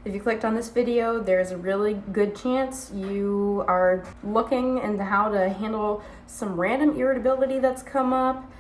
If you clicked on this video, there's a really good chance you are looking into how to handle some random irritability that's come up,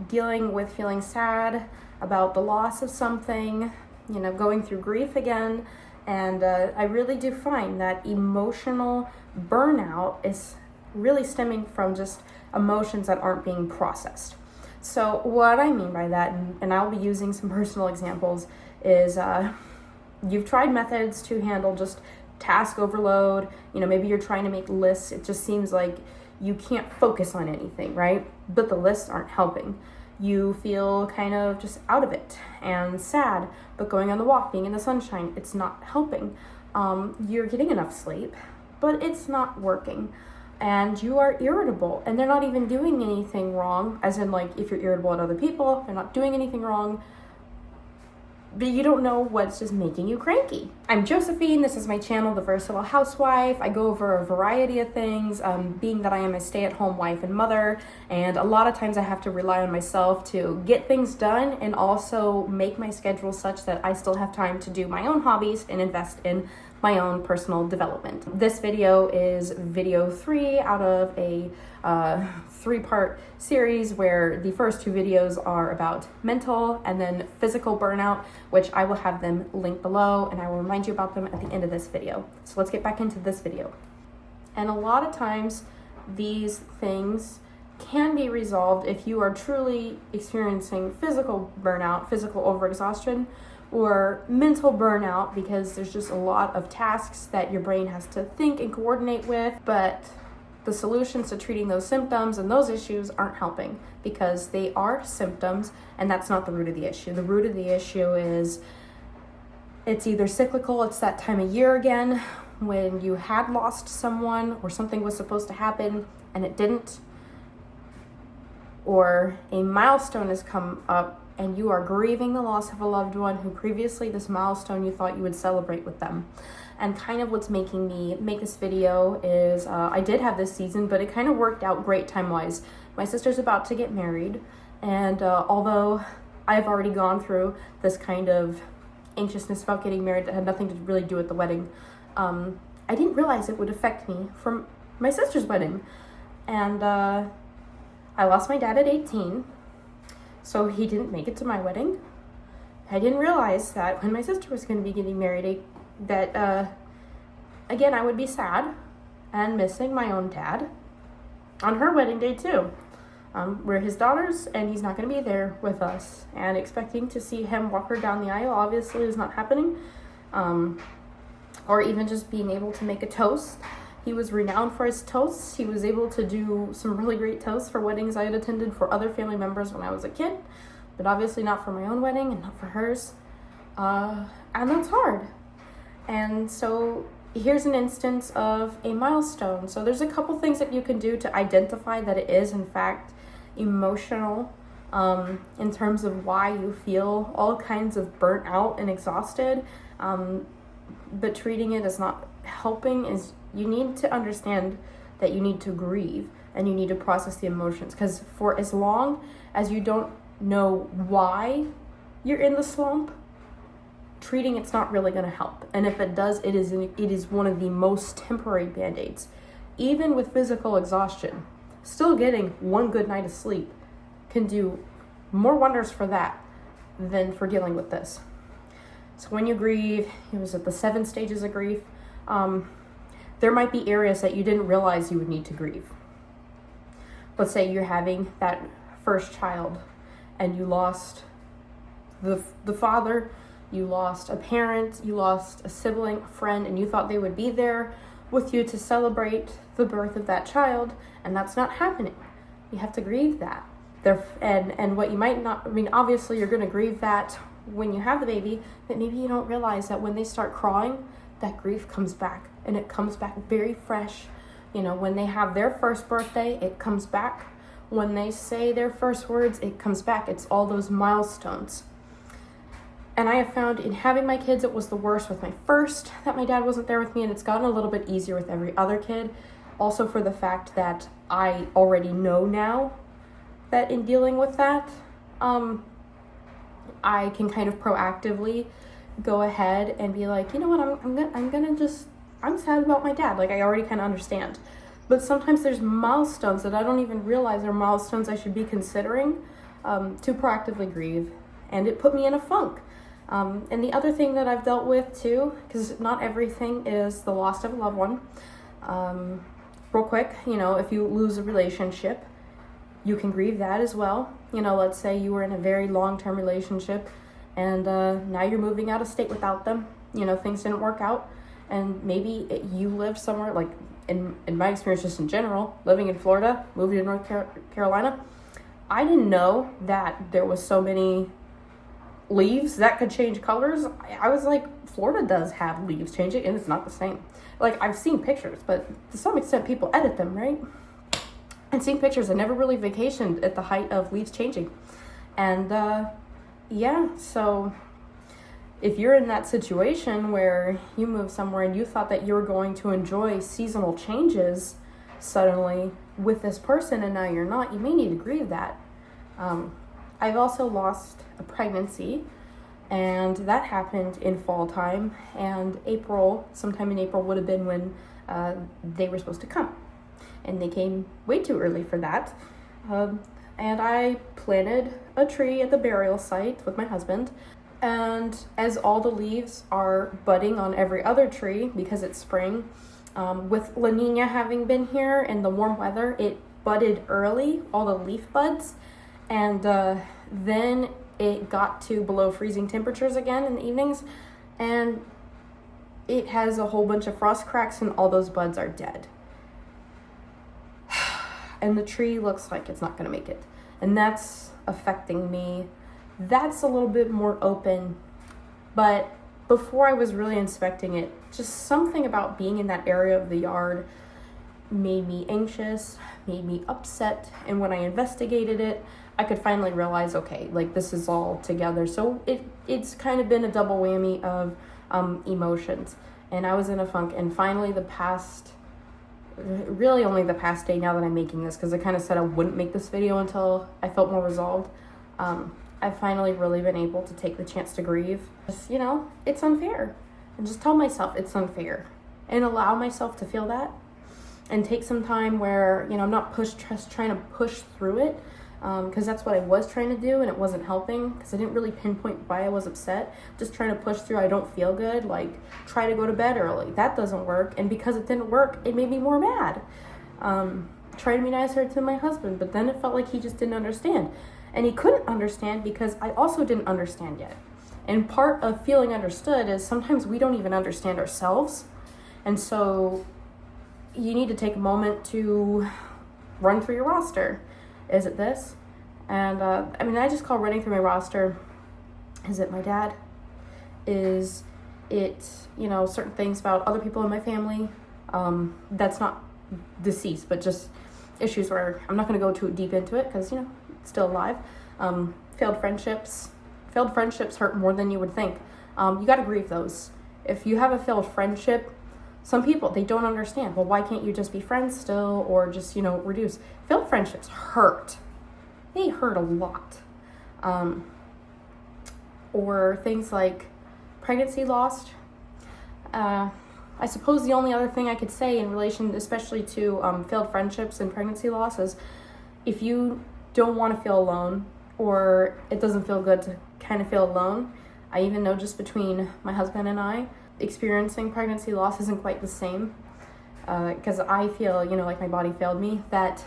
dealing with feeling sad about the loss of something, going through grief again. And I really do find that emotional burnout is really stemming from just emotions that aren't being processed. So what I mean by that, and I'll be using some personal examples, is you've tried methods to handle just task overload. Maybe you're trying to make lists. It just seems like you can't focus on anything, right? But the lists aren't helping. You feel kind of just out of it and sad, but going on the walk, being in the sunshine, it's not helping. You're getting enough sleep, but it's not working. And you are irritable, and they're not even doing anything wrong, as in like if you're irritable at other people, they're not doing anything wrong, but you don't know what's just making you cranky. I'm Josephine. This is my channel, The Versatile Housewife. I go over a variety of things, being that I am a stay-at-home wife and mother, and a lot of times I have to rely on myself to get things done and also make my schedule such that I still have time to do my own hobbies and invest in my own personal development. This video is video 3 out of a 3-part series where the first 2 videos are about mental and then physical burnout, which I will have them linked below, and I will remind you about them at the end of this video. So let's get back into this video. And a lot of times these things can be resolved if you are truly experiencing physical burnout, physical overexhaustion, or mental burnout, because there's just a lot of tasks that your brain has to think and coordinate with, but the solutions to treating those symptoms and those issues aren't helping because they are symptoms, and that's not the root of the issue. The root of the issue is it's either cyclical, it's that time of year again when you had lost someone or something was supposed to happen and it didn't, or a milestone has come up and you are grieving the loss of a loved one who previously this milestone you thought you would celebrate with them. And kind of what's making me make this video is I did have this season, but it kind of worked out great time-wise. My sister's about to get married, and although I've already gone through this kind of anxiousness about getting married that had nothing to really do with the wedding, I didn't realize it would affect me from my sister's wedding. And I lost my dad at 18. So he didn't make it to my wedding. I didn't realize that when my sister was going to be getting married, again, I would be sad and missing my own dad on her wedding day too. We're his daughters, and he's not going to be there with us. And expecting to see him walk her down the aisle obviously is not happening. Or even just being able to make a toast. He was renowned for his toasts. He was able to do some really great toasts for weddings I had attended for other family members when I was a kid, but obviously not for my own wedding and not for hers. And that's hard. And so here's an instance of a milestone. So there's a couple things that you can do to identify that it is in fact emotional, in terms of why you feel all kinds of burnt out and exhausted, but treating it as not helping is you need to understand that you need to grieve and you need to process the emotions, because for as long as you don't know why you're in the slump, treating it's not really going to help. And if it does, it is one of the most temporary band-aids. Even with physical exhaustion, still getting one good night of sleep can do more wonders for that than for dealing with this. So when you grieve, it was at the 7 stages of grief. There might be areas that you didn't realize you would need to grieve. Let's say you're having that first child and you lost the father, you lost a parent, you lost a sibling, a friend, and you thought they would be there with you to celebrate the birth of that child, and that's not happening. You have to grieve that. And what you might not, obviously you're going to grieve that when you have the baby, but maybe you don't realize that when they start crawling, that grief comes back, and it comes back very fresh. When they have their first birthday, it comes back. When they say their first words, it comes back. It's all those milestones. And I have found in having my kids, it was the worst with my first, that my dad wasn't there with me, and it's gotten a little bit easier with every other kid. Also for the fact that I already know now that in dealing with that, I can kind of proactively go ahead and be like, you know what, I'm sad about my dad. Like, I already kind of understand. But sometimes there's milestones that I don't even realize are milestones I should be considering to proactively grieve. And it put me in a funk. And the other thing that I've dealt with too, because not everything is the loss of a loved one. Real quick, if you lose a relationship, you can grieve that as well. Let's say you were in a very long-term relationship and now you're moving out of state without them. Things didn't work out. And maybe you lived somewhere, like in my experience, just in general, living in Florida, moving to North Carolina, I didn't know that there was so many leaves that could change colors. I was like, Florida does have leaves changing, and it's not the same. Like, I've seen pictures, but to some extent, people edit them, right? And seeing pictures, I never really vacationed at the height of leaves changing. And so if you're in that situation where you move somewhere and you thought that you were going to enjoy seasonal changes suddenly with this person and now you're not, you may need to grieve that. I've also lost a pregnancy, and that happened in fall time, and sometime in April would have been when they were supposed to come, and they came way too early for that. And I planted a tree at the burial site with my husband, and as all the leaves are budding on every other tree because it's spring, with La Nina having been here and the warm weather, it budded early, all the leaf buds, and then it got to below freezing temperatures again in the evenings, and it has a whole bunch of frost cracks and all those buds are dead. And the tree looks like it's not going to make it. And that's affecting me. That's a little bit more open. But before I was really inspecting it, just something about being in that area of the yard made me anxious, made me upset. And when I investigated it, I could finally realize, okay, like, this is all together. So it's kind of been a double whammy of emotions. And I was in a funk. And finally really only the past day now that I'm making this, because I kind of said I wouldn't make this video until I felt more resolved. I've finally really been able to take the chance to grieve. Just, it's unfair. And just tell myself it's unfair. And allow myself to feel that. And take some time where, I'm not just trying to push through it. Because that's what I was trying to do, and it wasn't helping, because I didn't really pinpoint why I was upset. Just trying to push through, I don't feel good, like, try to go to bed early. That doesn't work, and because it didn't work, it made me more mad. Trying to be nicer to my husband, but then it felt like he just didn't understand. And he couldn't understand because I also didn't understand yet. And part of feeling understood is sometimes we don't even understand ourselves. And so you need to take a moment to run through your roster. Is it this? And I just call running through my roster, is it my dad? Is it, certain things about other people in my family? That's not deceased, but just issues where I'm not going to go too deep into it because, it's still alive. Failed friendships hurt more than you would think. You got to grieve those. If you have a failed friendship, some people, they don't understand. Well, why can't you just be friends still, or just, reduce? Failed friendships hurt. They hurt a lot. Or things like pregnancy lost. I suppose the only other thing I could say in relation, especially to failed friendships and pregnancy loss, is if you don't want to feel alone, or it doesn't feel good to kind of feel alone, I even know just between my husband and I, experiencing pregnancy loss isn't quite the same, because I feel, like my body failed me, that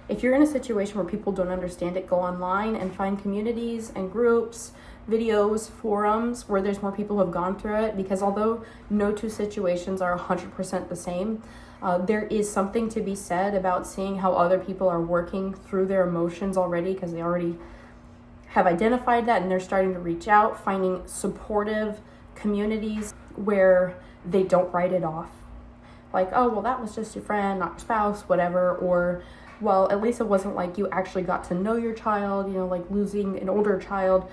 if you're in a situation where people don't understand it, go online and find communities and groups, videos, forums where there's more people who have gone through it, because although no two situations are 100% the same, there is something to be said about seeing how other people are working through their emotions already, because they already have identified that and they're starting to reach out, finding supportive communities where they don't write it off. Like, oh, well, that was just your friend, not your spouse, whatever. Or, well, at least it wasn't like you actually got to know your child, like losing an older child.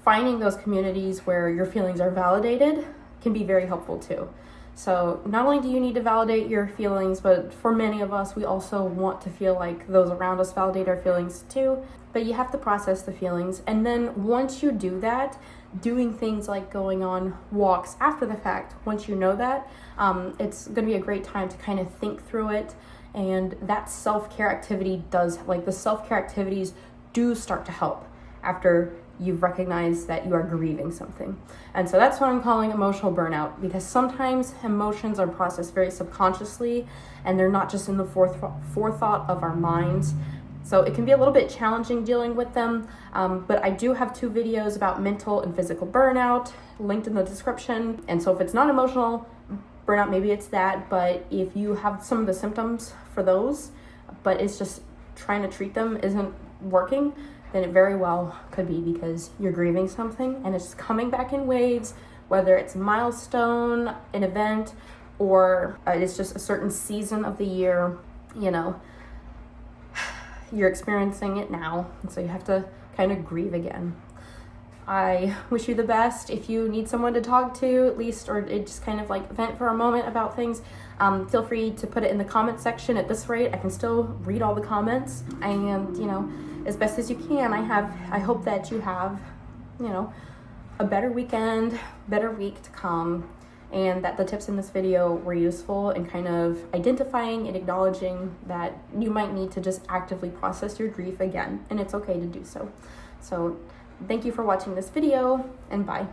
Finding those communities where your feelings are validated can be very helpful too. So not only do you need to validate your feelings, but for many of us, we also want to feel like those around us validate our feelings too. But you have to process the feelings. And then once you do that, doing things like going on walks after the fact. Once you know that, it's going to be a great time to kind of think through it. And that self-care activity the self-care activities do start to help after you've recognized that you are grieving something. And so that's what I'm calling emotional burnout, because sometimes emotions are processed very subconsciously and they're not just in the forethought of our minds. So it can be a little bit challenging dealing with them, but I do have 2 videos about mental and physical burnout linked in the description. And so if it's not emotional burnout, maybe it's that, but if you have some of the symptoms for those, but it's just trying to treat them isn't working, then it very well could be because you're grieving something and it's coming back in waves, whether it's a milestone, an event, or it's just a certain season of the year. You're experiencing it now, and so you have to kind of grieve again. I wish you the best. If you need someone to talk to, at least, or just kind of like vent for a moment about things, feel free to put it in the comment section. At this rate, I can still read all the comments, and as best as you can. I hope that you have, a better weekend, better week to come, and that the tips in this video were useful in kind of identifying and acknowledging that you might need to just actively process your grief again, and it's okay to do so. So thank you for watching this video, and bye.